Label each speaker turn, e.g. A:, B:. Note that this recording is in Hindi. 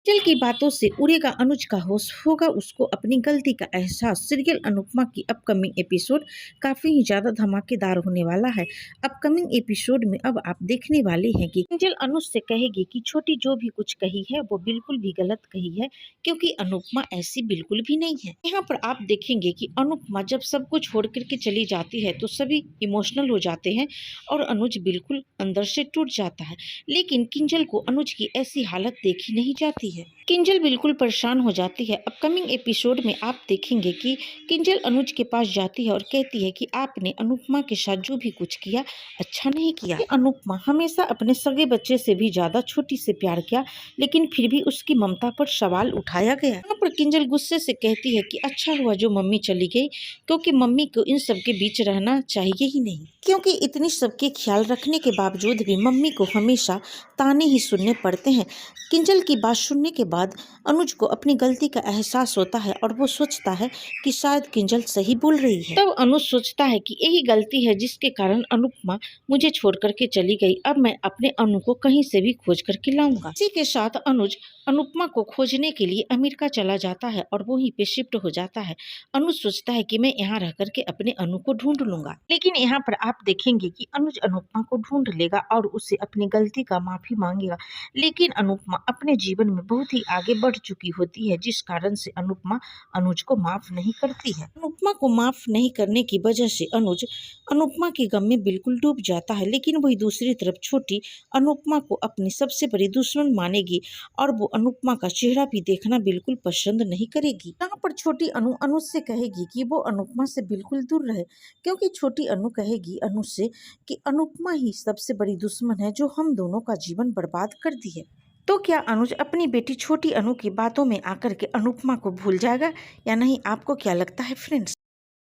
A: चल की बातों से उड़ेगा अनुज का होश, होगा उसको अपनी गलती का एहसास। सीरियल अनुपमा की अपकमिंग एपिसोड काफी ही ज्यादा धमाकेदार होने वाला है। अपकमिंग एपिसोड में अब आप देखने वाले हैं कि किंजल अनुज से कहेगी कि छोटी जो भी कुछ कही है वो बिल्कुल भी गलत कही है, क्योंकि अनुपमा ऐसी बिल्कुल भी नहीं है। यहाँ पर आप देखेंगे कि अनुपमा जब सब कुछ छोड़ करके चली जाती है तो सभी इमोशनल हो जाते हैं और अनुज बिल्कुल अंदर से टूट जाता है। लेकिन किंजल को अनुज की ऐसी हालत देखी नहीं जाती है। किंजल बिल्कुल परेशान हो जाती है। अपकमिंग एपिसोड में आप देखेंगे कि किंजल अनुज के पास जाती है और कहती है कि आपने अनुपमा के साथ जो भी कुछ किया अच्छा नहीं किया। अनुपमा हमेशा अपने सगे बच्चे से भी ज्यादा छोटी से प्यार किया, लेकिन फिर भी उसकी ममता पर सवाल उठाया गया। यहाँ पर किंजल गुस्से से कहती है कि अच्छा हुआ जो मम्मी चली गई, क्योंकि मम्मी को इन सब के बीच रहना चाहिए ही नहीं, क्योंकि इतनी सबके ख्याल रखने के बावजूद भी मम्मी को हमेशा ताने ही सुनने पड़ते हैं। किंजल की बात सुनने के बाद अनुज को अपनी गलती का एहसास होता है और वो सोचता है कि शायद किंजल सही बोल रही है। तब अनुज सोचता है कि यही गलती है जिसके कारण अनुपमा मुझे छोड़ करके चली गई। अब मैं अपने अनु को कहीं से भी खोज करके लाऊंगा। इसी के साथ अनुज अनुपमा को खोजने के लिए अमेरिका चला जाता है और वहीं पे शिफ्ट हो जाता है। अनुज सोचता है कि मैं यहाँ रह करके अपने अनु को ढूंढ लूंगा, लेकिन यहाँ पर आप देखेंगे कि अनुज अनुपमा को ढूंढ लेगा और उसे अपनी गलती का माफी मांगेगा। लेकिन अनुपमा अपने जीवन में बहुत ही आगे बढ़ चुकी होती है, जिस कारण से अनुपमा अनुज को माफ नहीं करती है। अनुपमा को माफ नहीं करने की वजह से अनुज अनुपमा के गम में बिल्कुल डूब जाता है। लेकिन वही दूसरी तरफ छोटी अनुपमा को अपनी सबसे बड़ी दुश्मन मानेगी और वो अनुपमा का चेहरा भी देखना बिल्कुल पसंद नहीं करेगी। यहाँ पर छोटी अनु अनुज से कहेगी कि वो अनुपमा से बिल्कुल दूर रहे, क्योंकि छोटी अनु कहेगी अनुज से कि अनुपमा ही सबसे बड़ी दुश्मन है जो हम दोनों का जीवन बर्बाद कर दी है। तो क्या अनुज अपनी बेटी छोटी अनु की बातों में आकर के अनुपमा को भूल जाएगा या नहीं? आपको क्या लगता है फ्रेंड्स?